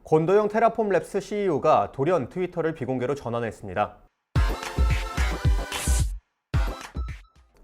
권도영 테라폼 랩스 CEO가 돌연 트위터를 비공개로 전환했습니다.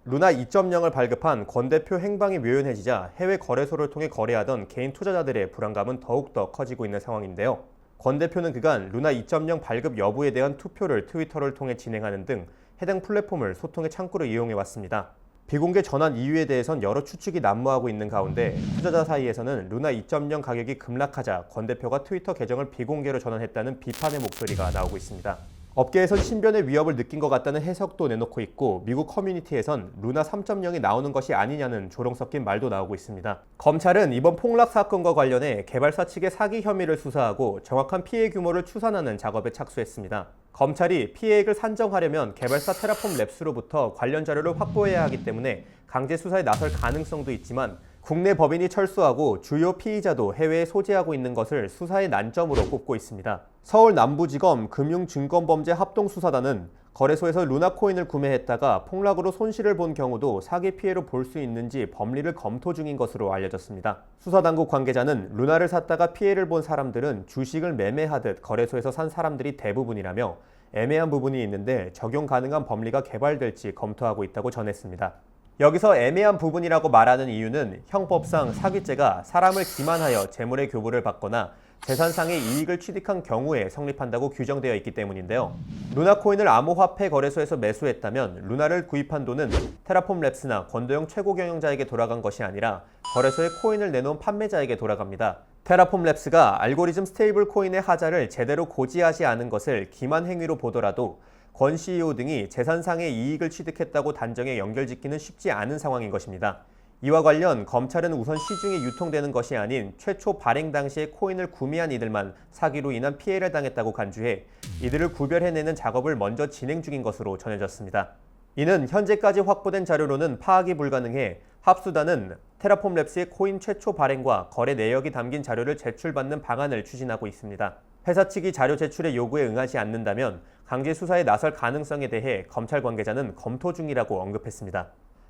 루나 2.0을 발급한 권 대표 행방이 묘연해지자 해외 거래소를 통해 거래하던 개인 투자자들의 불안감은 더욱더 커지고 있는 상황인데요. 권 대표는 그간 루나 2.0 발급 여부에 대한 투표를 트위터를 통해 진행하는 등 해당 플랫폼을 소통의 창구로 이용해 왔습니다. 비공개 전환 이유에 대해선 여러 추측이 난무하고 있는 가운데 투자자 사이에서는 루나 2.0 가격이 급락하자 권 대표가 트위터 계정을 비공개로 전환했다는 비판의 목소리가 나오고 있습니다. 업계에선 신변의 위협을 느낀 것 같다는 해석도 내놓고 있고 미국 커뮤니티에선 루나 3.0이 나오는 것이 아니냐는 조롱 섞인 말도 나오고 있습니다. 검찰은 이번 폭락 사건과 관련해 개발사 측의 사기 혐의를 수사하고 정확한 피해 규모를 추산하는 작업에 착수했습니다. 검찰이 피해액을 산정하려면 개발사 테라폼 랩스로부터 관련 자료를 확보해야 하기 때문에 강제 수사에 나설 가능성도 있지만 국내 법인이 철수하고 주요 피의자도 해외에 소재하고 있는 것을 수사의 난점으로 꼽고 있습니다. 서울 남부지검 금융증권범죄합동수사단은 거래소에서 루나코인을 구매했다가 폭락으로 손실을 본 경우도 사기 피해로 볼 수 있는지 법리를 검토 중인 것으로 알려졌습니다. 수사당국 관계자는 루나를 샀다가 피해를 본 사람들은 주식을 매매하듯 거래소에서 산 사람들이 대부분이라며 애매한 부분이 있는데 적용 가능한 법리가 개발될지 검토하고 있다고 전했습니다. 여기서 애매한 부분이라고 말하는 이유는 형법상 사기죄가 사람을 기만하여 재물의 교부를 받거나 재산상의 이익을 취득한 경우에 성립한다고 규정되어 있기 때문인데요. 루나코인을 암호화폐 거래소에서 매수했다면 루나를 구입한 돈은 테라폼 랩스나 권도영 최고 경영자에게 돌아간 것이 아니라 거래소에 코인을 내놓은 판매자에게 돌아갑니다. 테라폼 랩스가 알고리즘 스테이블 코인의 하자를 제대로 고지하지 않은 것을 기만 행위로 보더라도 권 CEO 등이 재산상의 이익을 취득했다고 단정에 연결짓기는 쉽지 않은 상황인 것입니다. 이와 관련 검찰은 우선 시중에 유통되는 것이 아닌 최초 발행 당시에 코인을 구매한 이들만 사기로 인한 피해를 당했다고 간주해 이들을 구별해내는 작업을 먼저 진행 중인 것으로 전해졌습니다. 이는 현재까지 확보된 자료로는 파악이 불가능해 합수단은 테라폼 랩스의 코인 최초 발행과 거래 내역이 담긴 자료를 제출받는 방안을 추진하고 있습니다. 회사 측이 자료 제출의 요구에 응하지 않는다면 강제 수사에 나설 가능성에 대해 검찰 관계자는 검토 중이라고 언급했습니다.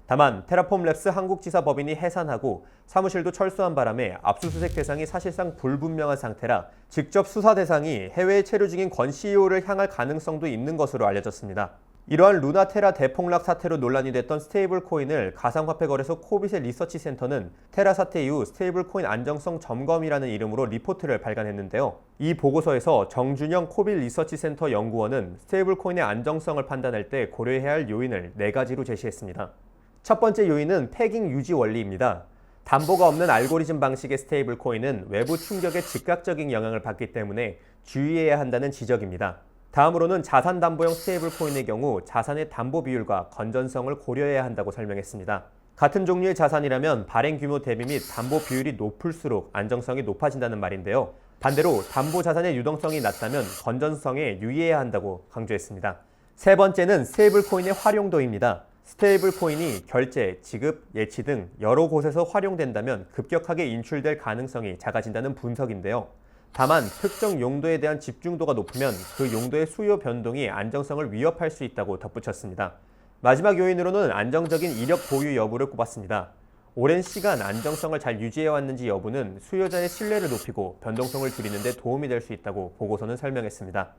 다만 테라폼 랩스 한국지사 법인이 해산하고 사무실도 철수한 바람에 압수수색 대상이 사실상 불분명한 상태라 직접 수사 대상이 해외에 체류 중인 권 CEO를 향할 가능성도 있는 것으로 알려졌습니다. 이러한 루나테라 대폭락 사태로 논란이 됐던 스테이블 코인을 가상화폐 거래소 코빗의 리서치 센터는 테라 사태 이후 스테이블 코인 안정성 점검이라는 이름으로 리포트를 발간했는데요. 이 보고서에서 정준영 코빗 리서치 센터 연구원은 스테이블 코인의 안정성을 판단할 때 고려해야 할 요인을 4가지로 제시했습니다. 첫 번째 요인은 패깅 유지 원리입니다. 담보가 없는 알고리즘 방식의 스테이블 코인은 외부 충격에 즉각적인 영향을 받기 때문에 주의해야 한다는 지적입니다. 다음으로는 자산 담보형 스테이블 코인의 경우 자산의 담보 비율과 건전성을 고려해야 한다고 설명했습니다. 같은 종류의 자산이라면 발행 규모 대비 및 담보 비율이 높을수록 안정성이 높아진다는 말인데요. 반대로 담보 자산의 유동성이 낮다면 건전성에 유의해야 한다고 강조했습니다. 세 번째는 스테이블 코인의 활용도입니다. 스테이블 코인이 결제, 지급, 예치 등 여러 곳에서 활용된다면 급격하게 인출될 가능성이 작아진다는 분석인데요. 다만 특정 용도에 대한 집중도가 높으면 그 용도의 수요 변동이 안정성을 위협할 수 있다고 덧붙였습니다. 마지막 요인으로는 안정적인 이력 보유 여부를 꼽았습니다. 오랜 시간 안정성을 잘 유지해왔는지 여부는 수요자의 신뢰를 높이고 변동성을 줄이는 데 도움이 될 수 있다고 보고서는 설명했습니다.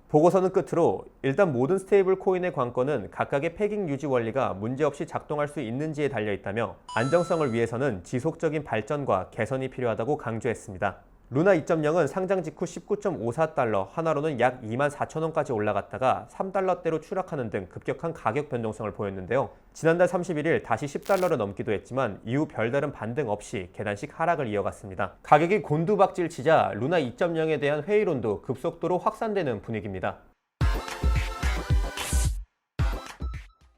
보고서는 끝으로 일단 모든 스테이블 코인의 관건은 각각의 패깅 유지 원리가 문제없이 작동할 수 있는지에 달려있다며 안정성을 위해서는 지속적인 발전과 개선이 필요하다고 강조했습니다. 루나 2.0은 상장 직후 19.54달러, 하나로는 약 24,000원까지 올라갔다가 3달러대로 추락하는 등 급격한 가격 변동성을 보였는데요. 지난달 31일 다시 10달러를 넘기도 했지만 이후 별다른 반등 없이 계단식 하락을 이어갔습니다. 가격이 곤두박질 치자 루나 2.0에 대한 회의론도 급속도로 확산되는 분위기입니다.